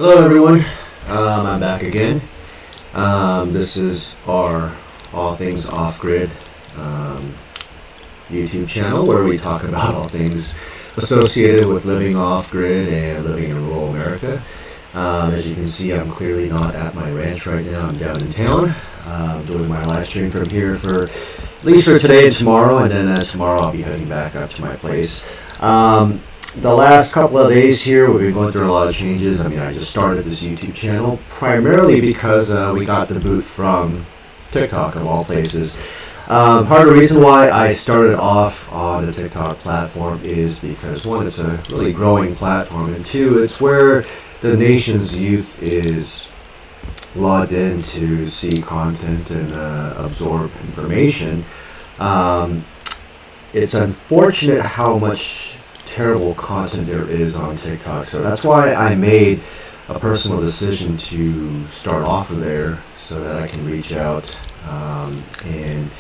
Hello everyone, I'm back again. This is our All Things Off-Grid YouTube channel where we talk about all things associated with living off-grid and living in rural America. As you can see, I'm clearly not at my ranch right now. I'm down in town doing my live stream from here for at least for today and tomorrow, and then tomorrow I'll be heading back up to my place. The last couple of days here, we've been going through a lot of changes. I just started this YouTube channel primarily because we got the boot from TikTok, of all places. Part of the reason why I started off on the TikTok platform is because, one, it's a really growing platform, and two, it's where the nation's youth is logged in to see content and absorb information. It's unfortunate how much terrible content there is on TikTok, so that's why I made a personal decision to start off of there so that I can reach out and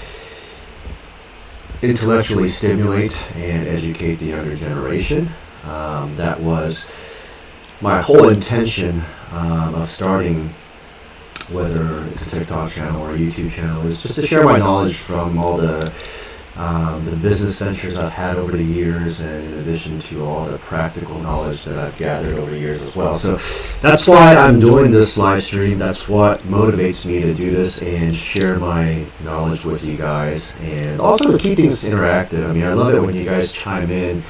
intellectually stimulate and educate the younger generation. That was my whole intention of starting, whether it's a TikTok channel or a YouTube channel, is just to share my knowledge from all the business ventures I've had over the years, and in addition to all the practical knowledge that I've gathered over the years as well. So that's why I'm doing this live stream. That's what motivates me to do this and share my knowledge with you guys, and also to keep things interactive. I love it when you guys chime in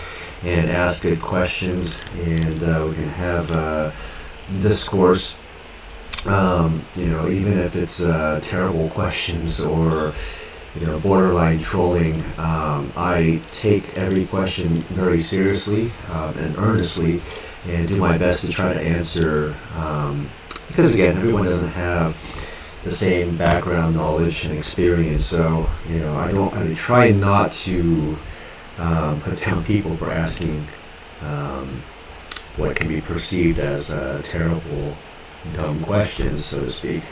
and ask good questions, and we can have discourse. Even if it's terrible questions or borderline trolling, I take every question very seriously and earnestly, and do my best to try to answer, because again, everyone doesn't have the same background knowledge and experience. So I try not to put down people for asking what can be perceived as terrible, dumb questions, so to speak.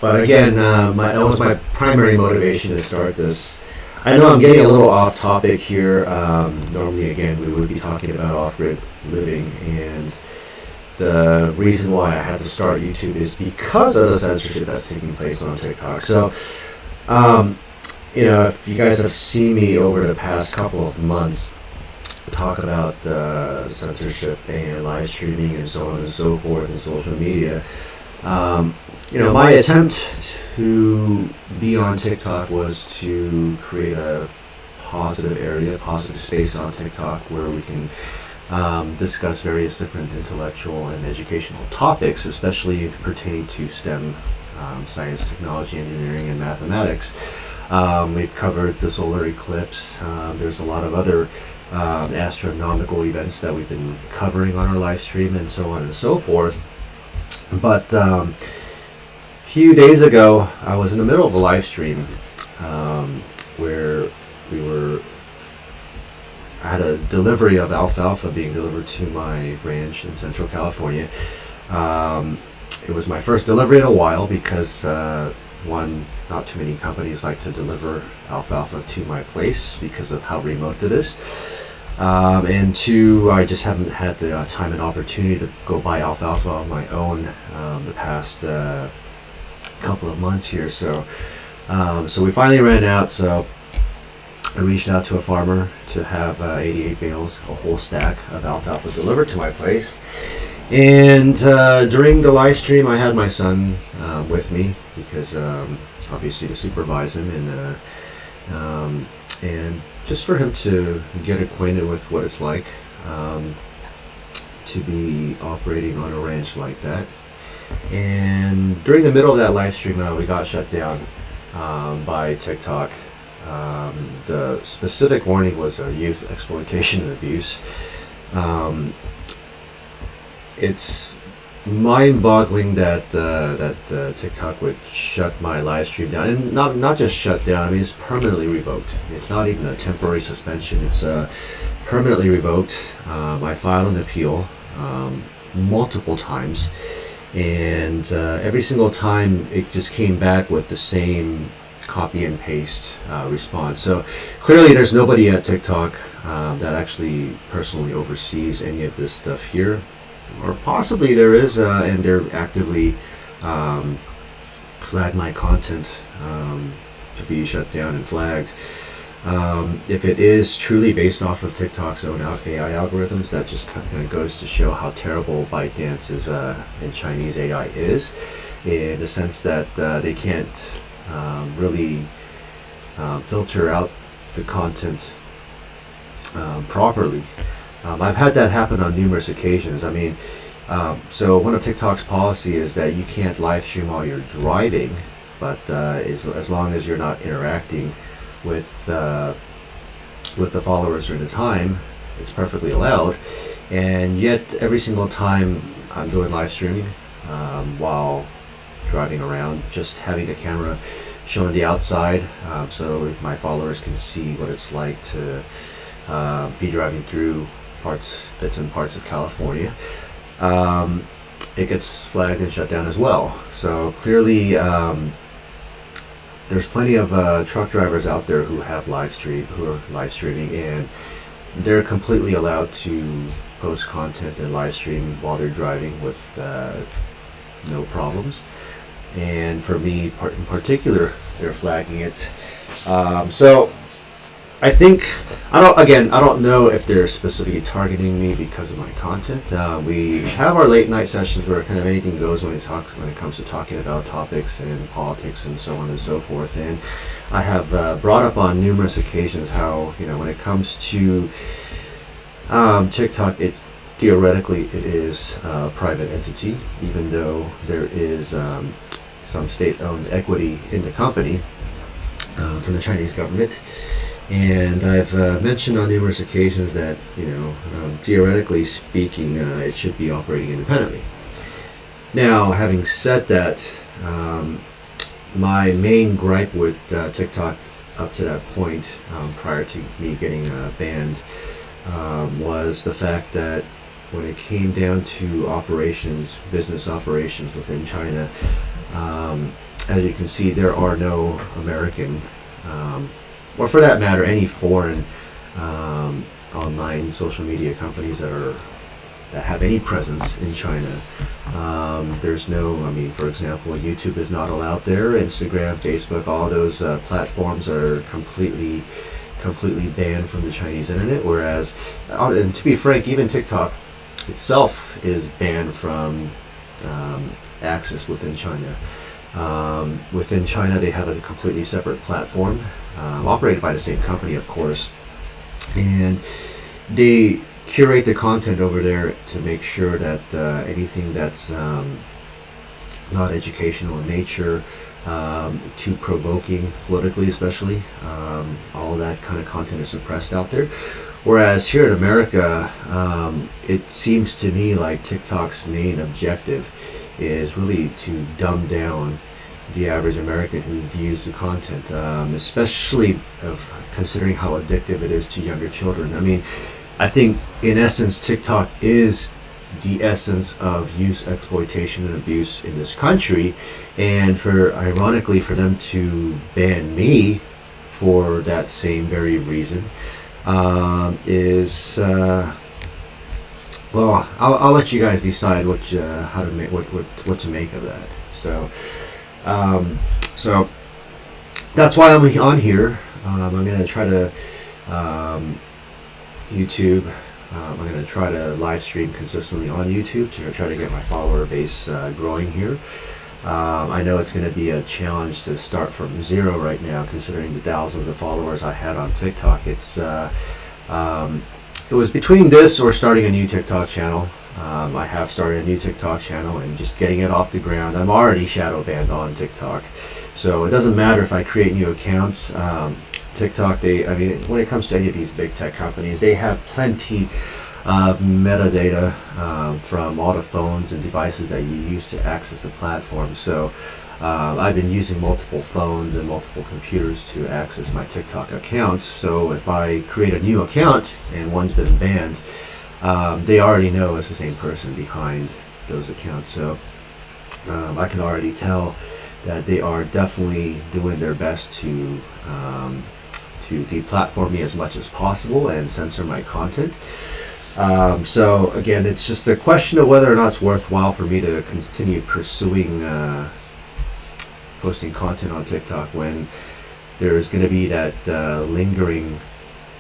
But again, that was my primary motivation to start this. I know I'm getting a little off topic here. Normally, again, we would be talking about off-grid living, and the reason why I had to start YouTube is because of the censorship that's taking place on TikTok. So, if you guys have seen me over the past couple of months talk about censorship and live streaming and so on and so forth in social media, my attempt to be on TikTok was to create a positive area, positive space on TikTok where we can discuss various different intellectual and educational topics, especially pertaining to STEM, science, technology, engineering, and mathematics. We've covered the solar eclipse. There's a lot of other astronomical events that we've been covering on our live stream, and so on and so forth. But a few days ago, I was in the middle of a live stream where I had a delivery of alfalfa being delivered to my ranch in Central California. It was my first delivery in a while because, one, not too many companies like to deliver alfalfa to my place because of how remote it is. And two, I just haven't had the time and opportunity to go buy alfalfa on my own the past couple of months here. So we finally ran out. So I reached out to a farmer to have 88 bales, a whole stack of alfalfa delivered to my place. And during the live stream, I had my son with me because obviously to supervise him and just for him to get acquainted with what it's like to be operating on a ranch like that. And during the middle of that live stream, we got shut down by TikTok. The specific warning was youth exploitation and abuse. It's mind-boggling that TikTok would shut my live stream down, and not just shut down. It's permanently revoked. It's not even a temporary suspension. It's permanently revoked. I filed an appeal multiple times, and every single time it just came back with the same copy and paste response. So clearly there's nobody at TikTok that actually personally oversees any of this stuff here. or possibly there is, and they're actively flag my content to be shut down and flagged. If it is truly based off of TikTok's own AI algorithms, that just kind of goes to show how terrible ByteDance's and Chinese AI is, in the sense that they can't really filter out the content properly. I've had that happen on numerous occasions. I mean, so one of TikTok's policy is that you can't live stream while you're driving, but as long as you're not interacting with the followers during the time, it's perfectly allowed. And yet, every single time I'm doing live streaming while driving around, just having the camera showing the outside, so my followers can see what it's like to be driving through bits and parts of California. It gets flagged and shut down as well. So clearly, there's plenty of truck drivers out there who are live streaming, and they're completely allowed to post content and live stream while they're driving with no problems. And for me in particular, they're flagging it. So I think, I don't know if they're specifically targeting me because of my content. We have our late night sessions where kind of anything goes when it comes to talking about topics and politics and so on and so forth. And I have brought up on numerous occasions how, when it comes to TikTok, theoretically it is a private entity, even though there is some state-owned equity in the company from the Chinese government. And I've mentioned on numerous occasions that, theoretically speaking, it should be operating independently. Now, having said that, my main gripe with TikTok up to that point, prior to me getting banned, was the fact that when it came down to business operations within China, as you can see, there are no American or for that matter, any foreign online social media companies that have any presence in China. There's for example, YouTube is not allowed there. Instagram, Facebook, all those platforms are completely banned from the Chinese internet. Whereas, and to be frank, even TikTok itself is banned from access within China. Within China, they have a completely separate platform, operated by the same company, of course, and they curate the content over there to make sure that anything that's not educational in nature, too provoking politically especially, all that kind of content is suppressed out there. Whereas here in America, it seems to me like TikTok's main objective is really to dumb down the average American who views the content, especially considering how addictive it is to younger children. I think in essence TikTok is the essence of youth exploitation and abuse in this country, and ironically for them to ban me for that same very reason is well, I'll let you guys decide what to make of that. So that's why I'm on here. I'm going to try to YouTube. I'm going to try to live stream consistently on YouTube to try to get my follower base growing here. I know it's going to be a challenge to start from zero right now, considering the thousands of followers I had on TikTok. It was between this or starting a new TikTok channel. I have started a new TikTok channel and just getting it off the ground. I'm already shadow banned on TikTok, so it doesn't matter if I create new accounts. TikTok, when it comes to any of these big tech companies, they have plenty of metadata from all the phones and devices that you use to access the platform. So I've been using multiple phones and multiple computers to access my TikTok accounts. So if I create a new account and one's been banned, they already know it's the same person behind those accounts. So I can already tell that they are definitely doing their best to deplatform me as much as possible and censor my content. So again, it's just a question of whether or not it's worthwhile for me to continue pursuing posting content on TikTok when there's going to be that lingering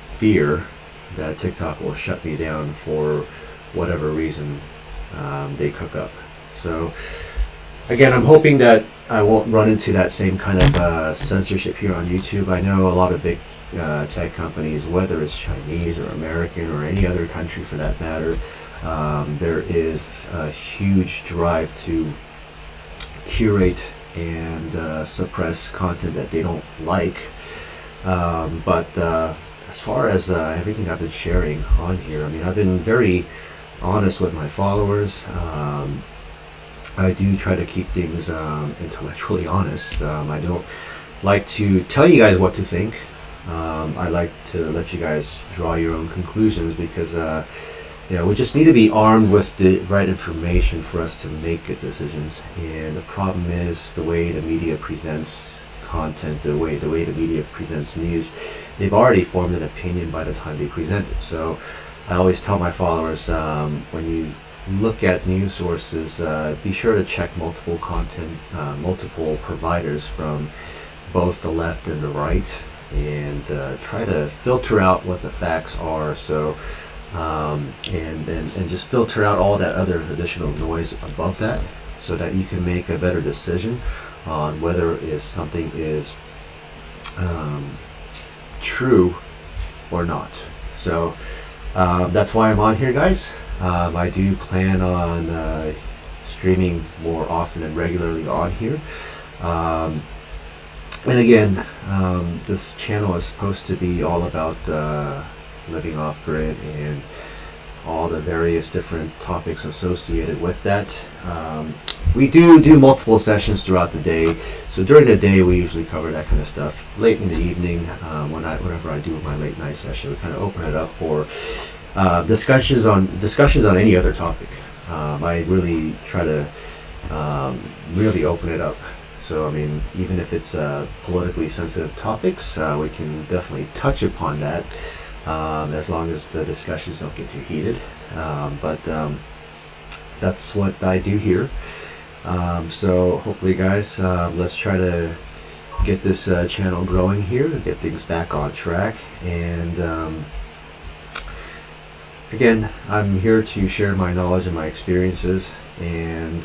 fear that TikTok will shut me down for whatever reason they cook up. So again, I'm hoping that I won't run into that same kind of censorship here on YouTube. I know a lot of big tech companies, whether it's Chinese or American or any other country for that matter, there is a huge drive to curate and suppress content that they don't like. But as far as everything I've been sharing on here, I mean, I've been very honest with my followers. I do try to keep things intellectually honest. I don't like to tell you guys what to think. I like to let you guys draw your own conclusions because we just need to be armed with the right information for us to make good decisions. And the problem is the way the media presents content, the way the media presents news, they've already formed an opinion by the time they present it. So I always tell my followers, when you look at news sources, be sure to check multiple multiple providers from both the left and the right, and try to filter out what the facts are. So and just filter out all that other additional noise above that, so that you can make a better decision on whether something is true or not. So that's why I'm on here, guys. I do plan on streaming more often and regularly on here. And again, this channel is supposed to be all about living off grid and all the various different topics associated with that. We do multiple sessions throughout the day. So during the day, we usually cover that kind of stuff. Late in the evening, whenever I do my late night session, we kind of open it up for discussions on any other topic. I really try to really open it up. So I mean, even if it's politically sensitive topics, we can definitely touch upon that, as long as the discussions don't get too heated. But that's what I do here. So hopefully, guys, let's try to get this channel growing here, get things back on track. And again, I'm here to share my knowledge and my experiences, and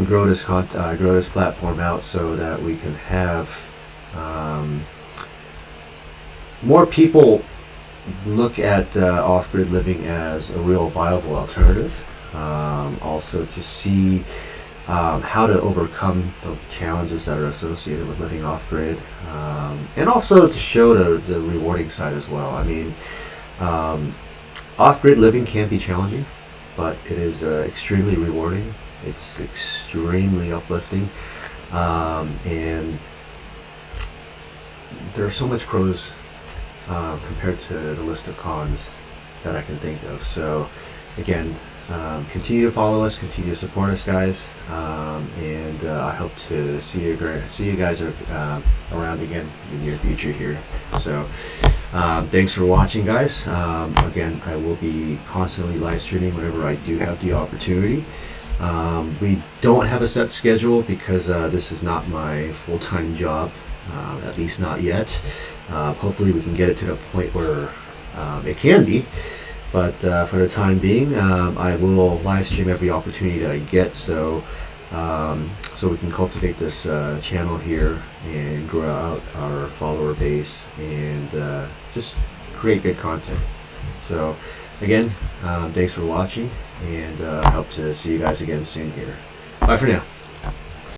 grow this platform out so that we can have more people look at off-grid living as a real viable alternative. Also to see how to overcome the challenges that are associated with living off-grid, and also to show the rewarding side as well. I mean, off-grid living can be challenging, but it is extremely rewarding. It's extremely uplifting, and there are so much pros compared to the list of cons that I can think of. So again, continue to follow us, continue to support us, guys, and I hope to see you guys around again in the near future here. So thanks for watching, guys. Again, I will be constantly live streaming whenever I do have the opportunity. We don't have a set schedule because this is not my full-time job, at least not yet. Hopefully we can get it to the point where it can be, but for the time being, I will live stream every opportunity that I get, so we can cultivate this channel here and grow out our follower base and just create good content. So again, thanks for watching, and I hope to see you guys again soon here. Bye for now.